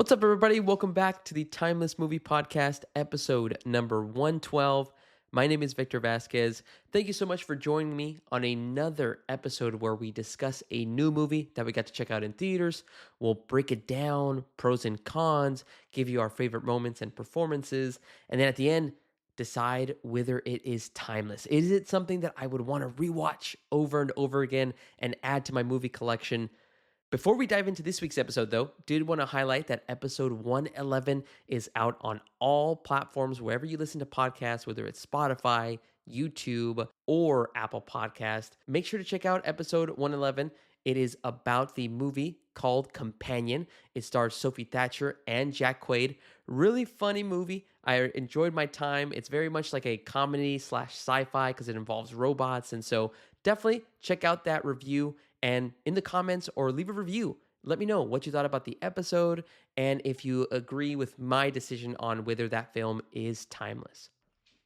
What's up, everybody? Welcome back to the Timeless Movie Podcast, episode number 112. My name is Victor Vasquez. Thank you so much for joining me on another episode where we discuss a new movie that we got to check out in theaters. We'll break it down, pros and cons, give you our favorite moments and performances, and then at the end, decide whether it is timeless. Is it something that I would want to rewatch over and over again and add to my movie collection? Before we dive into this week's episode, though, did want to highlight that episode 111 is out on all platforms, wherever you listen to podcasts, whether it's Spotify, YouTube, or Apple Podcast. Make sure to check out episode 111. It is about the movie called Companion. It stars Sophie Thatcher and Jack Quaid. Really funny movie. I enjoyed my time. It's very much like a comedy slash sci-fi because it involves robots. And so definitely check out that review and in the comments or leave a review. Let me know what you thought about the episode and if you agree with my decision on whether that film is timeless.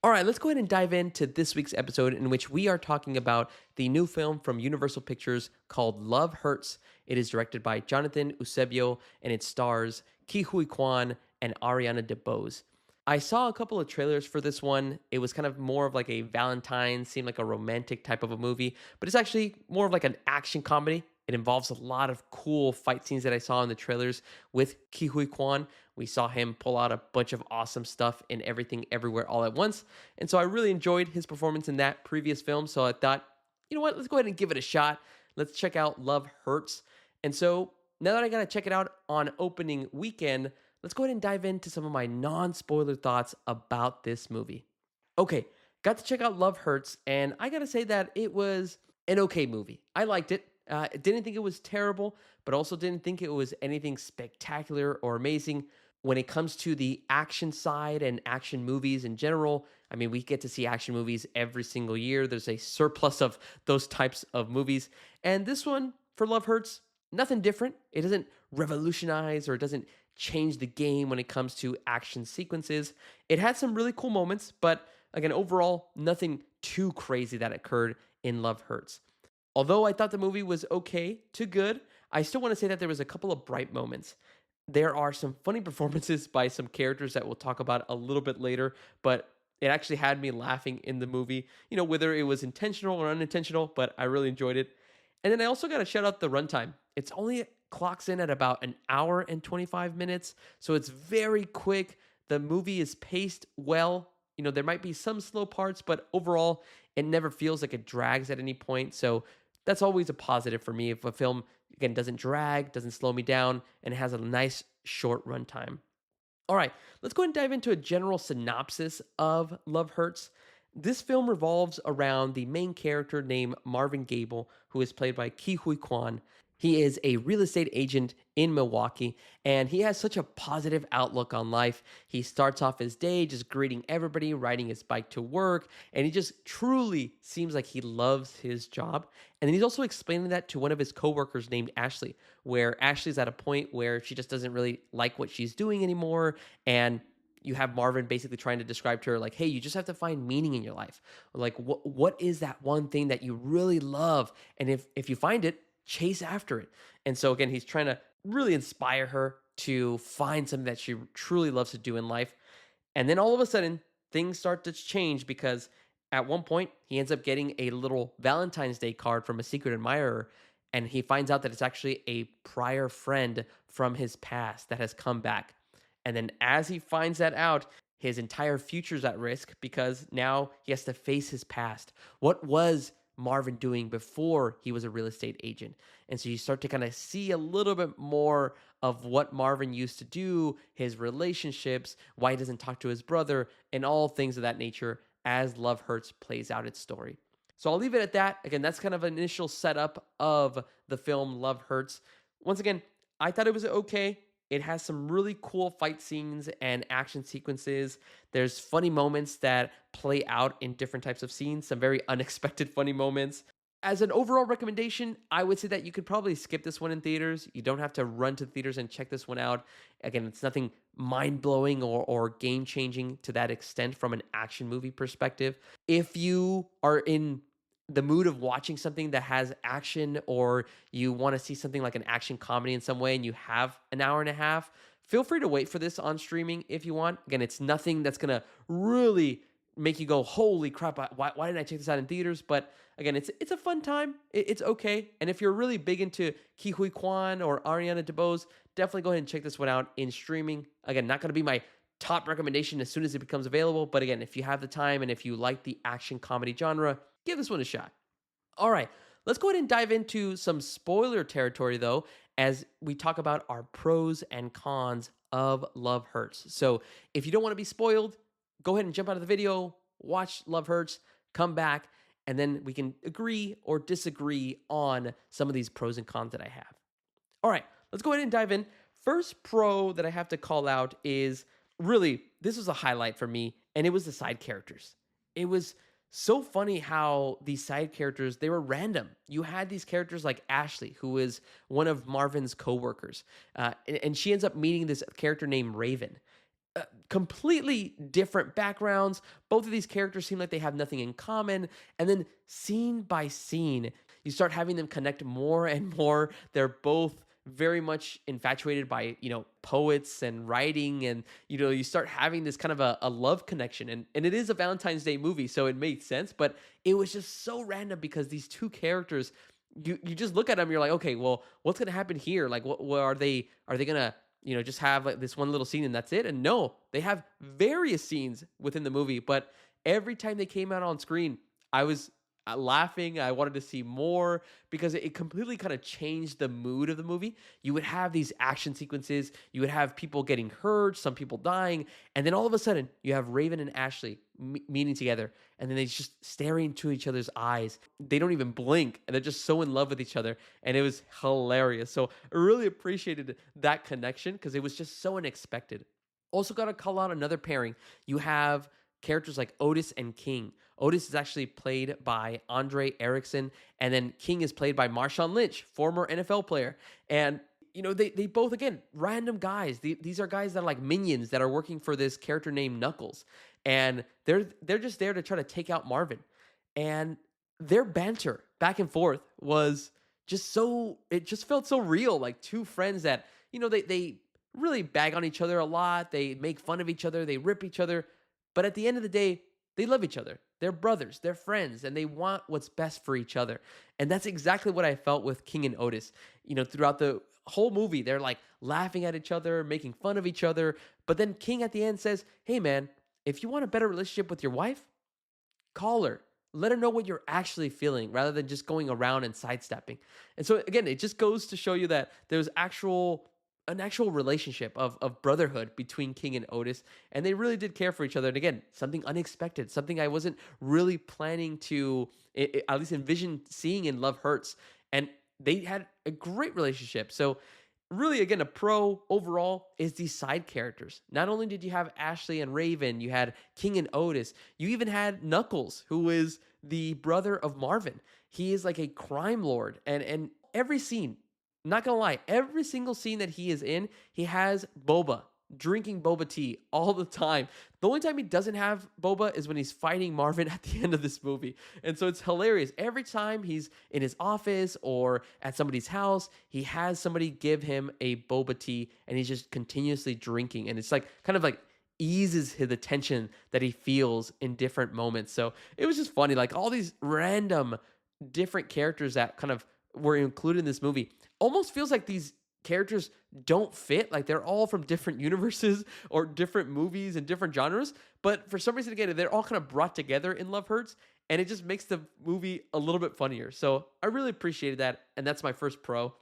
All right, let's go ahead and dive into this week's episode in which we are talking about the new film from Universal Pictures called Love Hurts. It is directed by Jonathan Eusebio and it stars Ki Hui Kwan and Ariana DeBose. I saw a couple of trailers for this one. It was kind of more of like a Valentine, seemed like a romantic type of a movie, but it's actually more of like an action comedy. It involves a lot of cool fight scenes that I saw in the trailers with Ki Hui Kwan. We saw him pull out a bunch of awesome stuff in Everything Everywhere All at Once. And so I really enjoyed his performance in that previous film. So I thought, you know what, let's go ahead and give it a shot. Let's check out Love Hurts. And so now that I got to check it out on opening weekend, let's go ahead and dive into some of my non-spoiler thoughts about this movie. Okay, got to check out Love Hurts, and I gotta say that it was an okay movie. I liked it. Didn't think it was terrible, but also didn't think it was anything spectacular or amazing. When it comes to the action side and action movies in general, I mean, we get to see action movies every single year. There's a surplus of those types of movies. And this one, for Love Hurts, nothing different. It doesn't revolutionize or it doesn't change the game when it comes to action sequences. It had some really cool moments, but again, overall, nothing too crazy that occurred in Love Hurts. Although I thought the movie was okay to good, I still want to say that there was a couple of bright moments. There are some funny performances by some characters that we'll talk about a little bit later, but it actually had me laughing in the movie, whether it was intentional or unintentional, but I really enjoyed it. And then I also got to shout out the runtime. It's only clocks in at about an hour and 25 minutes, so it's very quick. The movie is paced well. There might be some slow parts, but overall, it never feels like it drags at any point. So that's always a positive for me if a film, again, doesn't drag, doesn't slow me down, and has a nice short runtime. All right, let's go ahead and dive into a general synopsis of Love Hurts. This film revolves around the main character named Marvin Gable, who is played by Ki Hui Kwan. He is a real estate agent in Milwaukee, and he has such a positive outlook on life. He starts off his day just greeting everybody, riding his bike to work, and he just truly seems like he loves his job. And then he's also explaining that to one of his coworkers named Ashley, where Ashley's at a point where she just doesn't really like what she's doing anymore, and you have Marvin basically trying to describe to her like, hey, you just have to find meaning in your life. Like what is that one thing that you really love? And if you find it, chase after it. And so again, he's trying to really inspire her to find something that she truly loves to do in life. And then all of a sudden, things start to change because at one point he ends up getting a little Valentine's Day card from a secret admirer, and he finds out that it's actually a prior friend from his past that has come back. And then as he finds that out, his entire future's at risk because now he has to face his past. What was Marvin doing before he was a real estate agent? And so you start to kind of see a little bit more of what Marvin used to do, his relationships, why he doesn't talk to his brother, and all things of that nature as Love Hurts plays out its story. So I'll leave it at that. Again, that's kind of an initial setup of the film Love Hurts. Once again, I thought it was okay. It has some really cool fight scenes and action sequences. There's funny moments that play out in different types of scenes, some very unexpected funny moments. As an overall recommendation, I would say that you could probably skip this one in theaters. You don't have to run to the theaters and check this one out. Again, it's nothing mind-blowing or game-changing to that extent from an action movie perspective. If you are in the mood of watching something that has action, or you want to see something like an action comedy in some way and you have an hour and a half, Feel free to wait for this on streaming if you want. Again, it's nothing that's gonna really make you go, "Holy crap! Why didn't I check this out in theaters?" But again, it's a fun time. It's okay. And if you're really big into Ki Hui Kwan or Ariana DeBose, definitely go ahead and check this one out in streaming. Again, not gonna be my top recommendation as soon as it becomes available. But again, if you have the time and if you like the action comedy genre, give this one a shot. All right, let's go ahead and dive into some spoiler territory, though, as we talk about our pros and cons of Love Hurts. So, if you don't want to be spoiled, go ahead and jump out of the video, watch Love Hurts, come back, and then we can agree or disagree on some of these pros and cons that I have. All right, let's go ahead and dive in. First pro that I have to call out is really, this was a highlight for me, and it was the side characters. It was so funny how these side characters, they were random. You had these characters like Ashley, who is one of Marvin's coworkers, and she ends up meeting this character named Raven. Completely different backgrounds. Both of these characters seem like they have nothing in common. And then scene by scene, you start having them connect more and more. They're both very much infatuated by, poets and writing. And, you start having this kind of a love connection. And it is a Valentine's Day movie, so it made sense. But it was just so random because these two characters, you just look at them, you're like, okay, well, what's going to happen here? Like, what are they going to just have like this one little scene and that's it? And no, they have various scenes within the movie, but every time they came out on screen, I was laughing. I wanted to see more because it completely kind of changed the mood of the movie. You would have these action sequences, you would have people getting hurt, some people dying, and then all of a sudden you have Raven and Ashley meeting together, and then they just staring into each other's eyes. They don't even blink, and they're just so in love with each other, and it was hilarious. So I really appreciated that connection because it was just so unexpected. Also, got to call out another pairing. You have characters like Otis and King. Otis is actually played by Andre Erickson, and then King is played by Marshawn Lynch, former NFL player. And they both, again, random guys. These are guys that are like minions that are working for this character named Knuckles, and they're just there to try to take out Marvin. And their banter back and forth was just so, it just felt so real, like two friends that they really bag on each other a lot. They make fun of each other, they rip each other, but at the end of the day, they love each other. They're brothers, they're friends, and they want what's best for each other. And that's exactly what I felt with King and Otis. Throughout the whole movie, they're like laughing at each other, making fun of each other. But then King at the end says, "Hey man, if you want a better relationship with your wife, call her. Let her know what you're actually feeling rather than just going around and sidestepping." And so again, it just goes to show you that there's an actual relationship of brotherhood between King and Otis, and they really did care for each other. And again, something unexpected, something I wasn't really planning to at least envision seeing in Love Hurts. And they had a great relationship. So really, again, a pro overall is these side characters. Not only did you have Ashley and Raven, you had King and Otis, you even had Knuckles, who is the brother of Marvin. He is like a crime lord, and every scene, not gonna lie, every single scene that he is in, he has boba, drinking boba tea all the time. The only time he doesn't have boba is when he's fighting Marvin at the end of this movie. And so it's hilarious. Every time he's in his office or at somebody's house, he has somebody give him a boba tea and he's just continuously drinking. And it's like kind of like eases the tension that he feels in different moments. So it was just funny, like all these random different characters that kind of were included in this movie. Almost feels like these characters don't fit. Like they're all from different universes or different movies and different genres. But for some reason, again, they're all kind of brought together in Love Hurts. And it just makes the movie a little bit funnier. So I really appreciated that. And that's my first pro.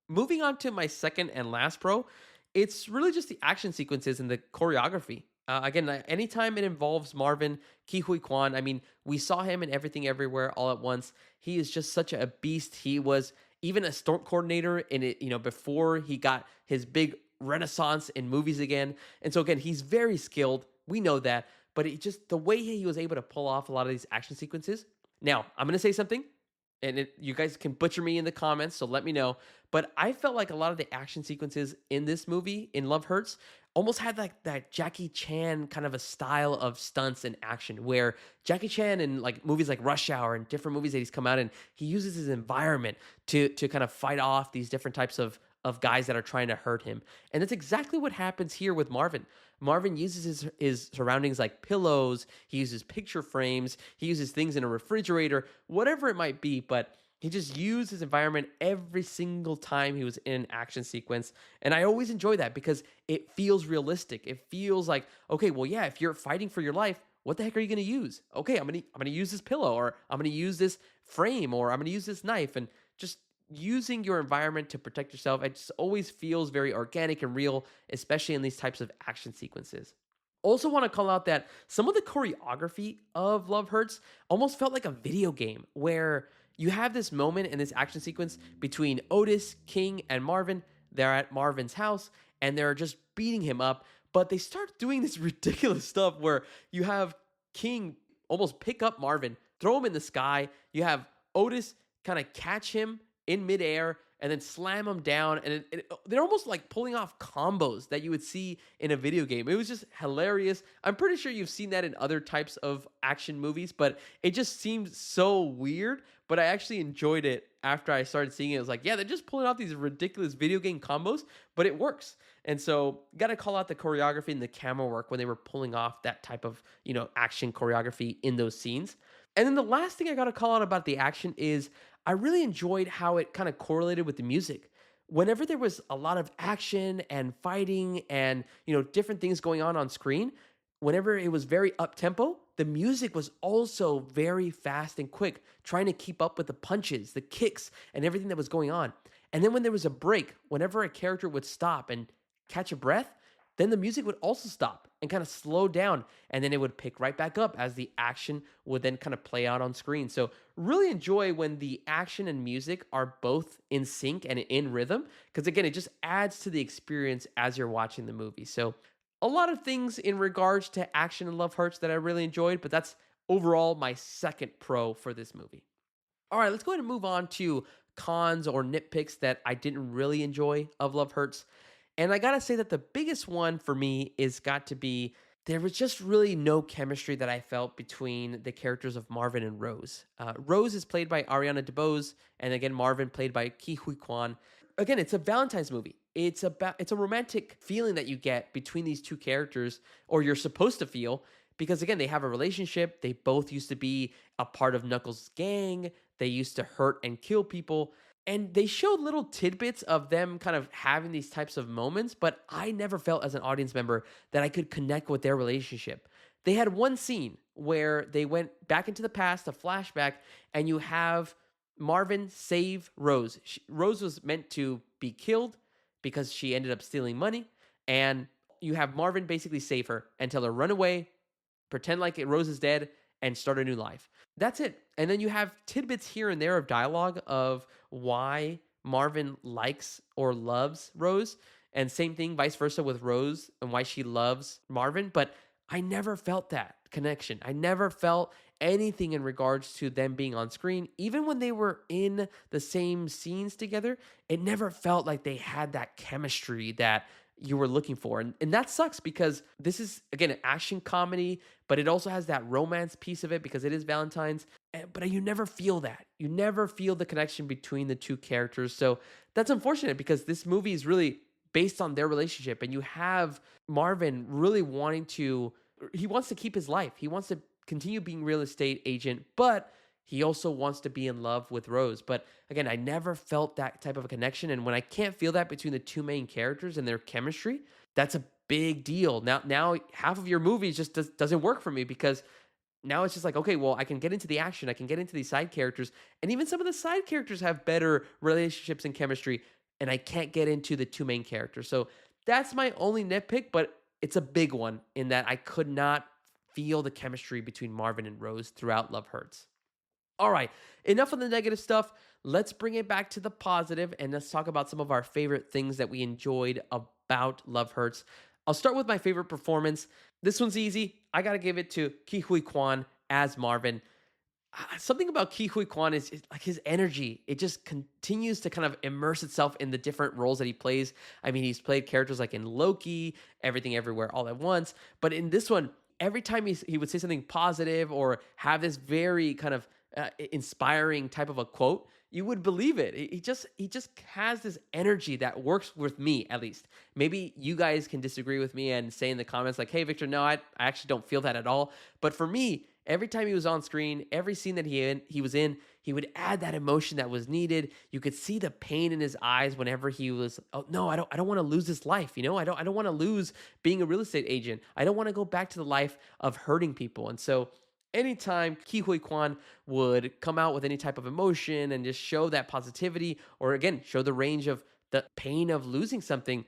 Moving on to my second and last pro, it's really just the action sequences and the choreography. Again, anytime it involves Marvin, Ki Hui Kwan, I mean, we saw him in Everything Everywhere All at Once. He is just such a beast. He was even a stunt coordinator in it, before he got his big renaissance in movies again. And so again, he's very skilled. We know that, but the way he was able to pull off a lot of these action sequences. Now, I'm going to say something, and you guys can butcher me in the comments, so let me know. But I felt like a lot of the action sequences in this movie, in Love Hurts, almost had like that Jackie Chan kind of a style of stunts and action, where Jackie Chan in like movies like Rush Hour and different movies that he's come out in, he uses his environment to kind of fight off these different types of of guys that are trying to hurt him. And that's exactly what happens here with Marvin. Marvin uses his surroundings like pillows, he uses picture frames, he uses things in a refrigerator, whatever it might be, but he just used his environment every single time he was in an action sequence. And I always enjoy that because it feels realistic. It feels like, okay, well, yeah, if you're fighting for your life, what the heck are you going to use? Okay, I'm going to use this pillow, or I'm going to use this frame, or I'm going to use this knife, and just using your environment to protect yourself. It just always feels very organic and real, especially in these types of action sequences. Also, want to call out that some of the choreography of Love Hurts almost felt like a video game where you have this moment in this action sequence between Otis, King, and Marvin. They're at Marvin's house and they're just beating him up, but they start doing this ridiculous stuff where you have King almost pick up Marvin, throw him in the sky. You have Otis kind of catch him in midair and then slam him down. And they're almost like pulling off combos that you would see in a video game. It was just hilarious. I'm pretty sure you've seen that in other types of action movies, but it just seemed so weird. But I actually enjoyed it after I started seeing it. It was like, yeah, they're just pulling off these ridiculous video game combos, but it works. And so, got to call out the choreography and the camera work when they were pulling off that type of, action choreography in those scenes. And then the last thing I got to call out about the action is I really enjoyed how it kind of correlated with the music. Whenever there was a lot of action and fighting and, different things going on screen, whenever it was very up tempo, the music was also very fast and quick, trying to keep up with the punches, the kicks, and everything that was going on. And then when there was a break, whenever a character would stop and catch a breath, then the music would also stop and kind of slow down. And then it would pick right back up as the action would then kind of play out on screen. So, really enjoy when the action and music are both in sync and in rhythm. Because again, it just adds to the experience as you're watching the movie. So, a lot of things in regards to action and Love Hurts that I really enjoyed, but that's overall my second pro for this movie. All right, let's go ahead and move on to cons or nitpicks that I didn't really enjoy of Love Hurts. And I gotta say that the biggest one for me is got to be there was just really no chemistry that I felt between the characters of Marvin and Rose. Rose is played by Ariana DeBose, and again Marvin played by Ki Hui Kwan. Again, it's a Valentine's movie. It's a romantic feeling that you get between these two characters, or you're supposed to feel, because again they have a relationship. They both used to be a part of Knuckles' gang. They used to hurt and kill people. And they showed little tidbits of them kind of having these types of moments, but I never felt as an audience member that I could connect with their relationship. They had one scene where they went back into the past, a flashback, and you have Marvin save Rose. Rose was meant to be killed because she ended up stealing money, and you have Marvin basically save her and tell her run away, pretend like Rose is dead, and start a new life. That's it. And then you have tidbits here and there of dialogue of why Marvin likes or loves Rose, and same thing, vice versa with Rose and why she loves Marvin. But I never felt that connection. I never felt anything in regards to them being on screen. Even when they were in the same scenes together, it never felt like they had that chemistry that you were looking for. And that sucks because this is, again, an action comedy, but it also has that romance piece of it because it is Valentine's. But you never feel that. You never feel the connection between the two characters. So that's unfortunate because this movie is really based on their relationship. And you have Marvin really he wants to keep his life. He wants to continue being real estate agent, but he also wants to be in love with Rose. But again, I never felt that type of a connection. And when I can't feel that between the two main characters and their chemistry, that's a big deal. Now half of your movie just doesn't work for me because now it's just like, okay, well, I can get into the action. I can get into these side characters. And even some of the side characters have better relationships and chemistry. And I can't get into the two main characters. So that's my only nitpick, but it's a big one in that I could not feel the chemistry between Marvin and Rose throughout Love Hurts. All right, enough of the negative stuff. Let's bring it back to the positive and let's talk about some of our favorite things that we enjoyed about Love Hurts. I'll start with my favorite performance. This one's easy. I got to give it to Ki Hui Kwan as Marvin. Something about Ki Hui Kwan is like his energy. It just continues to kind of immerse itself in the different roles that he plays. I mean, he's played characters like in Loki, Everything Everywhere All at Once. But in this one, every time he would say something positive or have this very kind of inspiring type of a quote, you would believe it. He just has this energy that works with me, at least. Maybe you guys can disagree with me and say in the comments like, "Hey Victor, no, I actually don't feel that at all." But for me, every time he was on screen, every scene that he was in, he would add that emotion that was needed. You could see the pain in his eyes whenever he was, "Oh, no, I don't want to lose this life, you know? I don't want to lose being a real estate agent. I don't want to go back to the life of hurting people." And so anytime Ki Hui Kwan would come out with any type of emotion and just show that positivity, or again, show the range of the pain of losing something,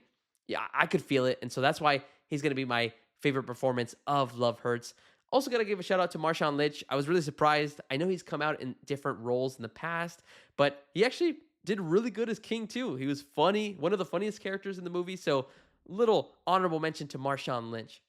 yeah, I could feel it. And so that's why he's going to be my favorite performance of Love Hurts. Also, got to give a shout out to Marshawn Lynch. I was really surprised. I know he's come out in different roles in the past, but he actually did really good as King too. He was funny, one of the funniest characters in the movie. So, little honorable mention to Marshawn Lynch.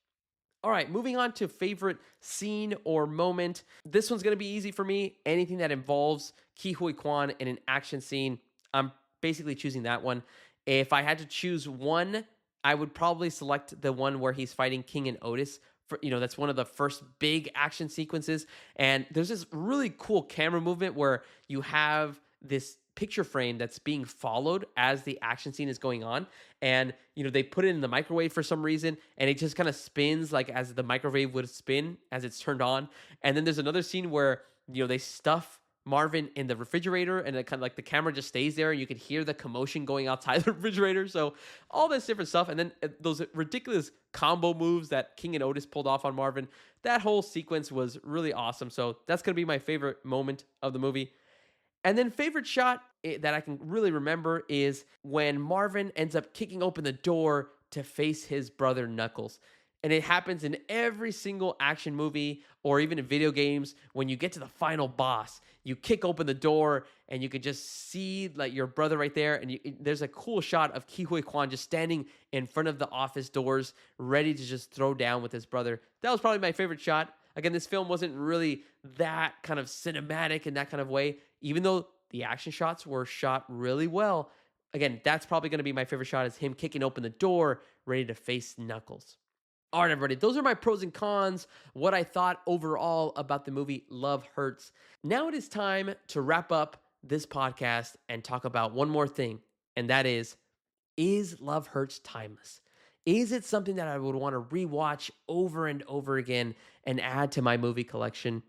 All right, moving on to favorite scene or moment. This one's going to be easy for me. Anything that involves Ki Hui Kwan in an action scene, I'm basically choosing that one. If I had to choose one, I would probably select the one where he's fighting King and Otis. That's one of the first big action sequences. And there's this really cool camera movement where you have this picture frame that's being followed as the action scene is going on, and they put it in the microwave for some reason, and it just kind of spins like as the microwave would spin as it's turned on. And then there's another scene where they stuff Marvin in the refrigerator, and it kind of like the camera just stays there and you can hear the commotion going outside the refrigerator. So all this different stuff, and then those ridiculous combo moves that King and Otis pulled off on Marvin. That whole sequence was really awesome. So that's going to be my favorite moment of the movie. And then favorite shot that I can really remember is when Marvin ends up kicking open the door to face his brother Knuckles. And it happens in every single action movie or even in video games. When you get to the final boss, you kick open the door and you can just see like your brother right there. And there's a cool shot of Ki Hui Kwan just standing in front of the office doors, ready to just throw down with his brother. That was probably my favorite shot. Again, this film wasn't really that kind of cinematic in that kind of way, even though the action shots were shot really well. Again, that's probably going to be my favorite shot, is him kicking open the door, ready to face Knuckles. All right, everybody, those are my pros and cons, what I thought overall about the movie Love Hurts. Now it is time to wrap up this podcast and talk about one more thing, and that is Love Hurts timeless? Is it something that I would want to rewatch over and over again and add to my movie collection?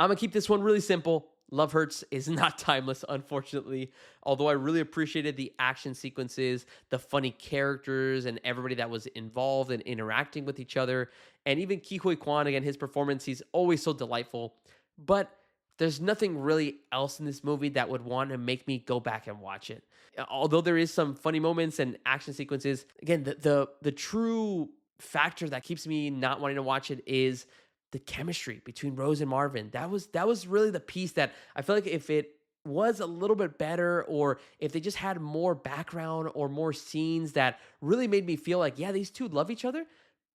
I'm going to keep this one really simple. Love Hurts is not timeless, unfortunately. Although I really appreciated the action sequences, the funny characters, and everybody that was involved and interacting with each other. And even Ki Hui Kwan, again, his performance, he's always so delightful. But there's nothing really else in this movie that would want to make me go back and watch it. Although there is some funny moments and action sequences, again, the true factor that keeps me not wanting to watch it is the chemistry between Rose and Marvin. That was really the piece that I feel like if it was a little bit better, or if they just had more background or more scenes that really made me feel like, yeah, these two love each other,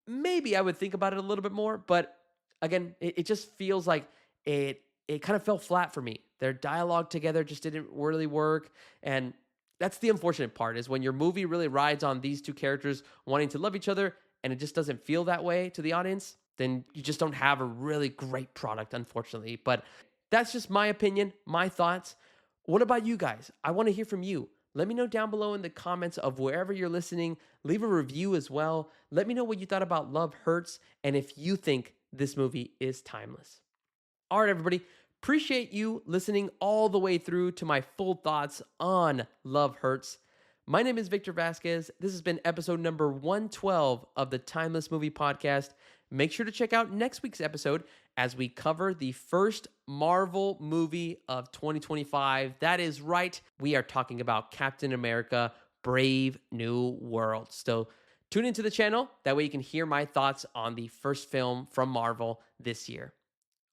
maybe I would think about it a little bit more. But again, it just feels like it kind of fell flat for me. Their dialogue together just didn't really work. And that's the unfortunate part, is when your movie really rides on these two characters wanting to love each other and it just doesn't feel that way to the audience, then you just don't have a really great product, unfortunately. But that's just my opinion, my thoughts. What about you guys? I want to hear from you. Let me know down below in the comments of wherever you're listening. Leave a review as well. Let me know what you thought about Love Hurts and if you think this movie is timeless. All right, everybody. Appreciate you listening all the way through to my full thoughts on Love Hurts. My name is Victor Vasquez. This has been episode number 112 of the Timeless Movie Podcast. Make sure to check out next week's episode as we cover the first Marvel movie of 2025. That is right. We are talking about Captain America: Brave New World. So tune into the channel. That way you can hear my thoughts on the first film from Marvel this year.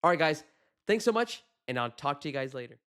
All right, guys. Thanks so much, and I'll talk to you guys later.